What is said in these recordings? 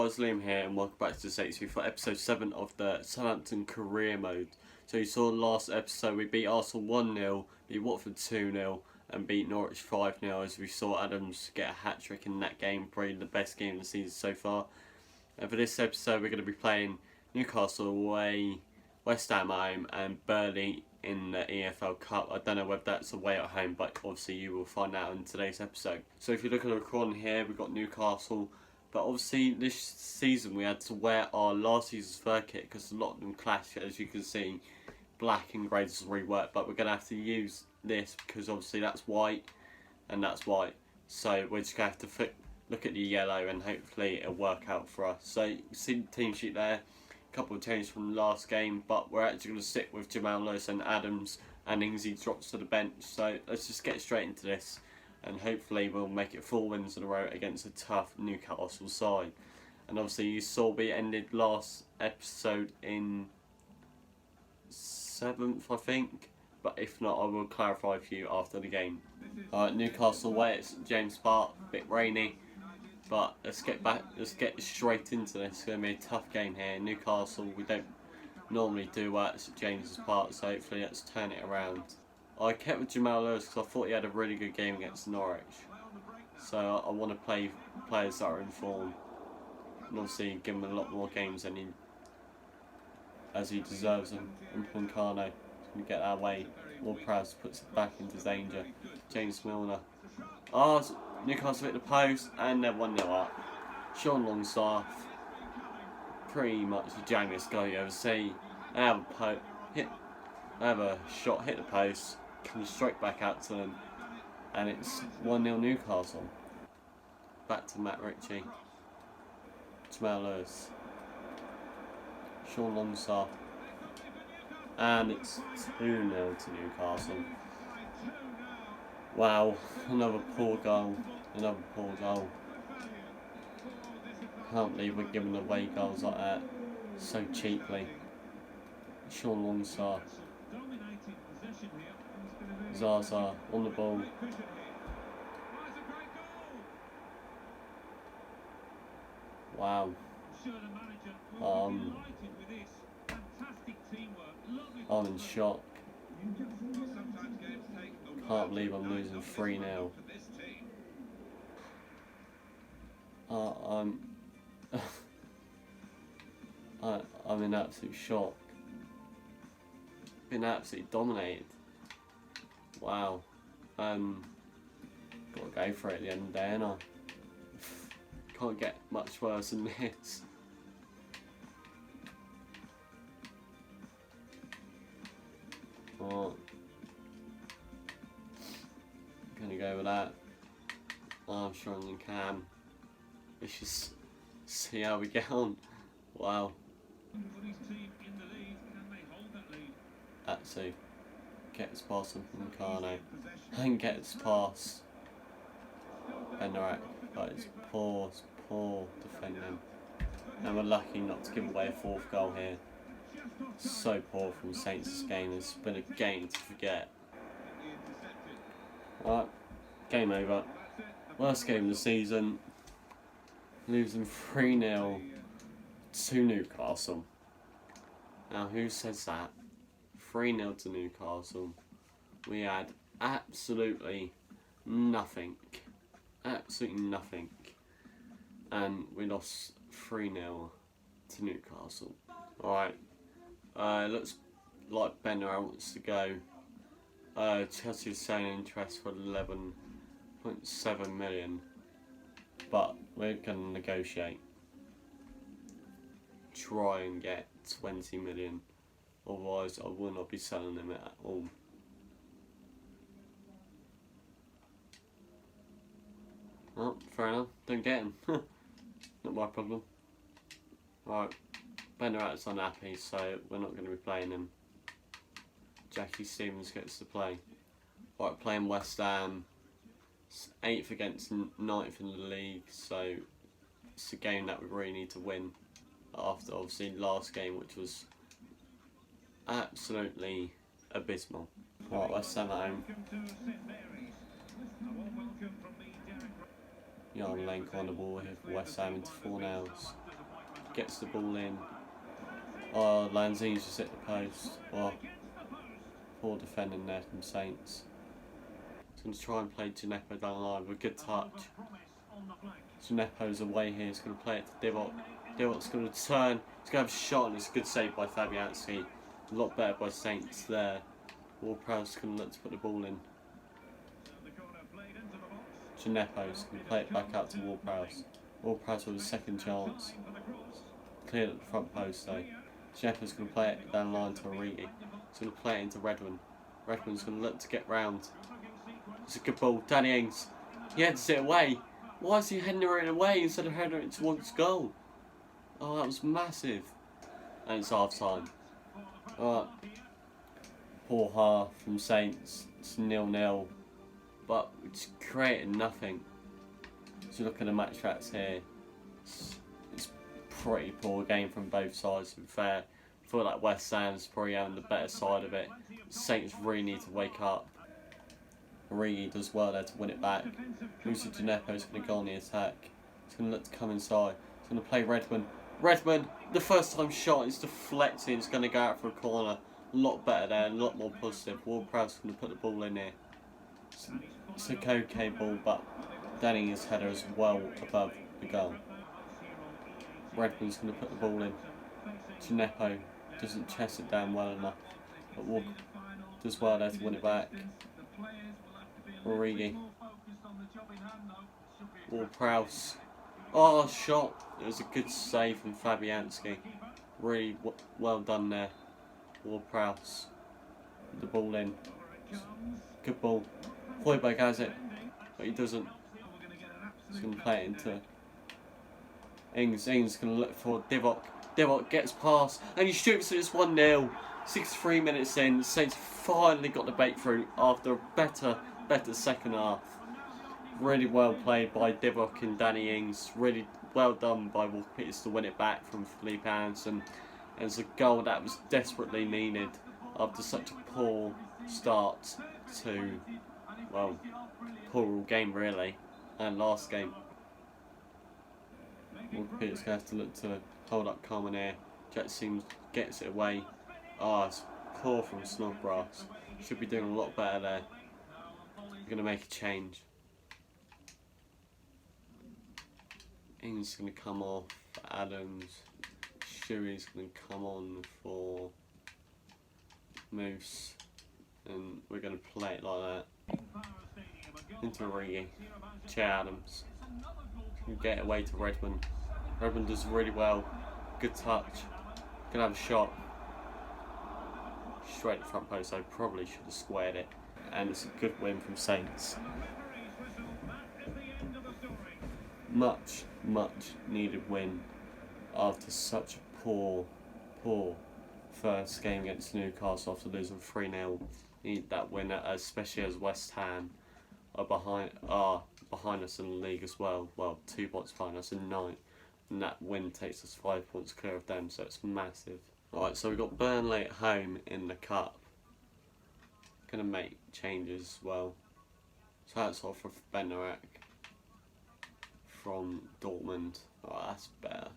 guys, Liam here and welcome back to the States for episode 7 of the Southampton career mode. So you saw last episode we beat Arsenal 1-0, beat Watford 2-0 and beat Norwich 5-0 as we saw Adams get a hat-trick in that game, probably the best game of the season so far. And for this episode we're going to be playing Newcastle away, West Ham at home and Burnley in the EFL Cup. I don't know whether that's away at home, but obviously you will find out in today's episode. So if you look at the recording here, we've got Newcastle. But obviously this season we had to wear our last season's fur kit because a lot of them clash. As you can see, black and grey doesn't really work, but we're going to have to use this because obviously that's white and that's white. So we're just going to have to look at the yellow and hopefully it'll work out for us. So you can see the team sheet there, a couple of changes from the last game, but we're actually going to stick with Jamal Lewis and Adams, and Ingsy drops to the bench. So let's just get straight into this. And hopefully we'll make it 4 wins in a row against a tough Newcastle side. And obviously you saw we ended last episode in 7th, I think. But if not, I will clarify for you after the game. Alright, Newcastle away, it's James Park, a bit rainy. But let's get straight into this. It's going to be a tough game here. Newcastle, we don't normally do that. It's at James's Park, so hopefully let's turn it around. I kept with Jamal Lewis because I thought he had a really good game against Norwich. So I want to play players that are in form. And obviously give him a lot more games than he deserves them. And Pancano is going to get that way. Ward-Prowse puts it back into danger. James Milner. Oh, Newcastle hit the post and they're 1-0 up. Sean Longstaff. Pretty much the jangest guy you ever see. They have a shot, hit the post, comes straight back out to them, and it's 1-0 Newcastle. Back to Matt Ritchie, Jamal Lewis, Sean Longstaff, and it's 2-0 to Newcastle. Wow, another poor goal, Can't believe we're giving away goals like that so cheaply. Sean Longstaff. Zaza on the ball. Wow. I'm in shock. Can't believe I'm losing 3-0. I'm in absolute shock. Been absolutely dominated. Wow. Gotta go for it at the end of the day, ain't I? Can't get much worse than this. Oh. Gonna go with that. I'm sure I can. Let's just see how we get on. Wow. That's it. Gets past him from Pancano and gets past Benorak, but it's poor defending, and we're lucky not to give away a 4th goal here. So poor from Saints this game. It's been a game to forget. Right, game over. Worst game of the season. Losing 3-0 to Newcastle. Now who says that? 3-0 to Newcastle. We had absolutely nothing. Absolutely nothing. And we lost 3-0 to Newcastle. Alright. Looks like Benorak wants to go. Chelsea is selling interest for 11.7 million. But we're going to negotiate. Try and get 20 million. Otherwise, I will not be selling them at all. Oh, fair enough. Don't get him. Not my problem. Right. Benorak's unhappy, so we're not going to be playing him. Jackie Stevens gets to play. Right, playing West Ham. It's 8th against 9th in the league, so it's a game that we really need to win. After, obviously, last game, which was absolutely abysmal. Right, West Ham at home. Young Lane on the ball here for West Ham into 4 nails. gets the ball in. Oh, Lanzini's just hit the post. Oh, poor defending there from Saints. He's going to try and play Gineppo down the line with a good touch. Gineppo's away here. He's going to play it to Divock. Divock's going to turn. He's going to have a shot, and it's a good save by Fabianski. A lot better by Saints there. Ward-Prowse going to look to put the ball in. Gineppo's going to play it back out to Ward-Prowse. Ward-Prowse with a second chance. Cleared at the front post though. Gineppo's going to play it down the line to Origi. He's going to play it into Redmond. Redmond's going to look to get round. It's a good ball. Danny Ings. He heads it away. Why is he heading it away instead of heading it towards goal? Oh, that was massive. And it's half time. Alright. Poor half from Saints. It's 0-0. But we're just creating nothing. So look at the match stats here. It's pretty poor game from both sides, to be fair. I feel like West Ham's probably having the better side of it. Saints really need to wake up. Origi does well there to win it back. Lucy Gineppo's going to go on the attack. He's going to look to come inside. He's going to play Redmond. Redmond, the first time shot is deflecting. It's going to go out for a corner. A lot better there, a lot more positive. Ward-Prowse going to put the ball in here. It's a okay ball, but Danny's header is well above the goal. Redmond's going to put the ball in. Gineppo doesn't chest it down well enough, but Ward does well there to win it back. Origi. Ward-Prowse. Oh, shot. It was a good save from Fabianski. Really well done there. Ward-Prowse. The ball in. Good ball. Højbjerg has it, but he doesn't. He's going to play it into Ings. Ings going to look for Divock. Divock gets past, and he shoots it. It's 1-0. 63 minutes in. Saints finally got the breakthrough after a better second half. Really well played by Divock and Danny Ings. Really well done by Walker Peters to win it back from Felipe Anderson. And it's a goal that was desperately needed after such a poor start to, well, poor game really, and last game. Walker Peters going to have to look to hold up Coleman here. Jet seems gets it away. Ah, it's poor from Snodgrass. Should be doing a lot better there. We're going to make a change. Ings going to come off for Adams. Shuey's going to come on for Moose. And we're going to play it like that. Into Origi. Che Adams. Can get away to Redmond. Redmond does really well. Good touch. Gonna have a shot. Straight at the front post. I probably should have squared it. And it's a good win from Saints. Much needed win after such a poor first game against Newcastle after losing 3-0. Need that win, especially as West Ham are behind us in the league as well. Well, 2 points behind us in 9th. And that win takes us 5 points clear of them, so it's massive. Alright, so we've got Burnley at home in the cup. Gonna make changes as well. So that's off of Benarek from Dortmund. Oh, that's better.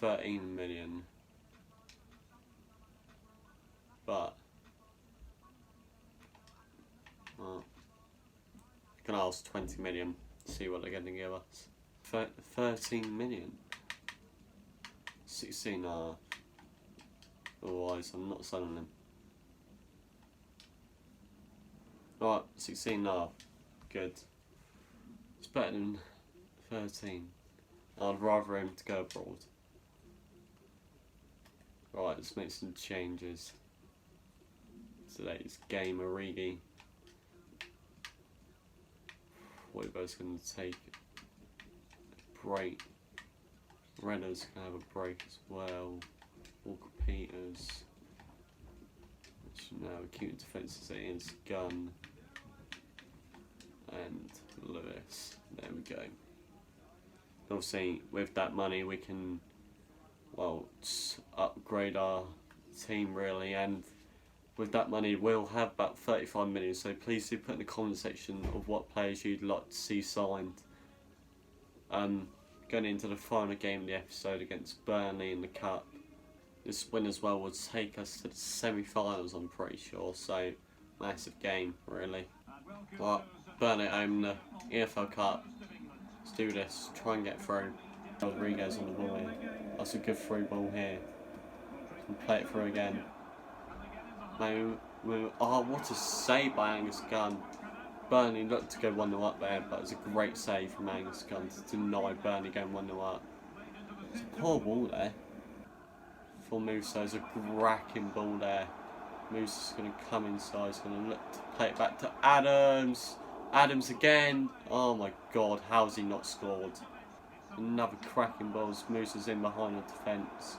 13 million. But well, you can ask 20 million, see what they're going to give us. 13 million. 16 are. Otherwise, I'm not selling them. Alright, 16 are. Good. It's better than 13. I'd rather him to go abroad. Right, let's make some changes. Today's game, Origi. Højbjerg's going to take a break. Renner's going to have a break as well. Walker Peters. Which now keep defences is Gunn. And Lewis. There we go. Obviously, with that money, we can, well, upgrade our team really, and with that money, we'll have about 35 million. So please do put in the comment section of what players you'd like to see signed. going into the final game of the episode against Burnley in the Cup. This win as well would take us to the semi-finals, I'm pretty sure, so massive game, really. Right, Burnley home the EFL Cup. Let's do this, try and get through. Rodriguez on the ball here. That's a good through ball here. And play it through again. Oh, what a save by Angus Gunn. Burnley looked to go 1-0 up there, but it was a great save from Angus Gunn to deny Burnley going 1-0 up. It's a poor ball there. For Musa, it's a cracking ball there. Musa's going to come inside, he's going to look to play it back to Adams. Adams again. Oh my god, how's he not scored? Another cracking ball. Musa's in behind the defence.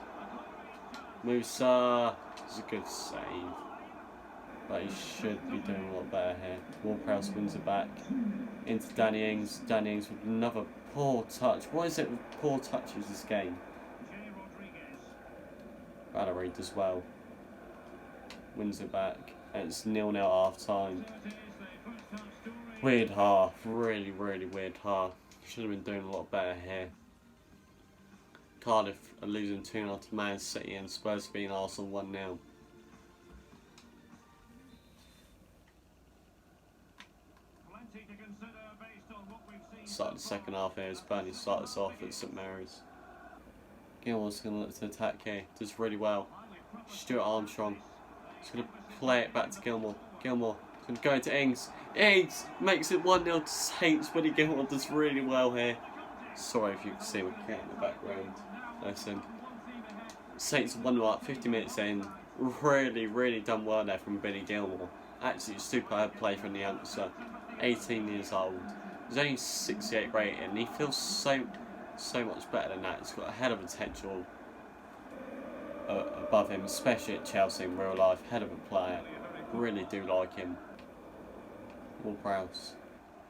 Musa is a good save. But he should be doing a lot better here. Ward-Prowse wins it back into Danny Ings. Danny Ings with another poor touch. What is it with poor touches this game? Valerie as well. Wins it back. And it's 0-0 half time. Weird half. Really, really weird half. Should have been doing a lot better here. Cardiff are losing 2-0 to Man City and Spurs beating Arsenal 1-0. Start the second half here as Burnley start us off at St Mary's. Gilmore's going to look to attack here. Does really well. Stuart Armstrong. He's going to play it back to Gilmore. Gilmore is going to go into Ings. Ings makes it 1-0 to Saints. Willie Gilmore does really well here. Sorry if you can see my cat in the background. Listen. Saints 1-0 up, 50 minutes in. Really, really done well there from Billy Gilmore. Absolutely superb play from the youngster. 18 years old. He's only 68 rated and he feels so much better than that. He's got a hell of potential above him, especially at Chelsea in real life. Hell of a player. Really do like him. Ward-Prowse.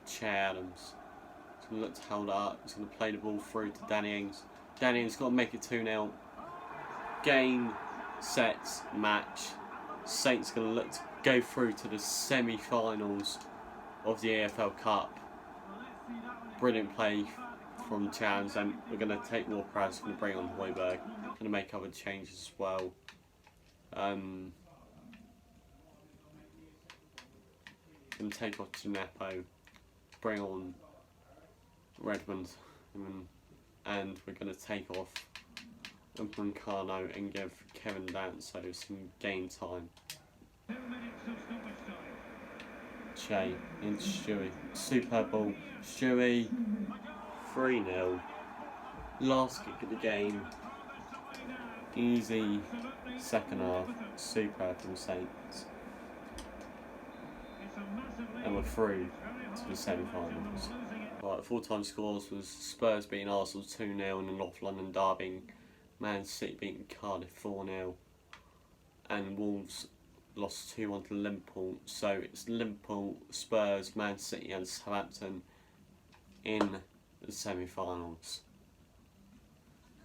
Che Adams. He's going to look to hold it up. He's going to play the ball through to Danny Ings. Danny Ings got to make it 2-0. Game, sets, match. Saints going to look to go through to the semi-finals of the AFL Cup. Brilliant play from Chans, and we're going to take Ward-Prowse, going to bring on Højbjerg. Going to make other changes as well. Going to take off Gineppo, bring on Redmond, and we're going to take off Brancano and give Kevin Danso some game time. Che into Stewie. Superb ball. Stewie. 3-0. Last kick of the game. Easy second half. Superb from Saints. And we're through to the semi-finals. Right, full-time scores was Spurs beating Arsenal 2-0 in the North London derby. Man City beating Cardiff 4-0. And Wolves lost 2-1 to Liverpool. So it's Liverpool, Spurs, Man City and Southampton in the semi-finals.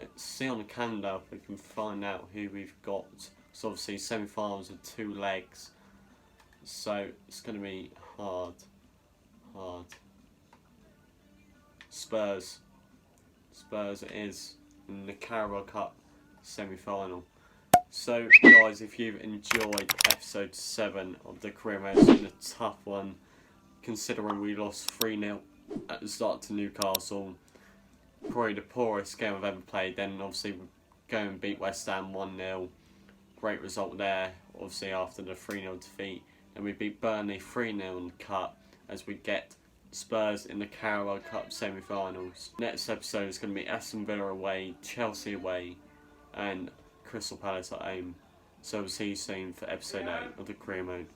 Let's see on the calendar if we can find out who we've got. So obviously semi-finals are 2 legs. So it's going to be hard. Spurs it is in the Carabao Cup semi-final. So guys, if you've enjoyed episode 7 of the career mode, it's been a tough one considering we lost 3-0 at the start to Newcastle. Probably the poorest game I've ever played. Then obviously we go and beat West Ham 1-0. Great result there, obviously after the 3-0 defeat. And we beat Burnley 3-0 in the Cup as we get Spurs in the Carabao Cup semi-finals. Next episode is going to be Aston Villa away, Chelsea away and Crystal Palace at home. So we'll see you soon for episode 8 of the career mode.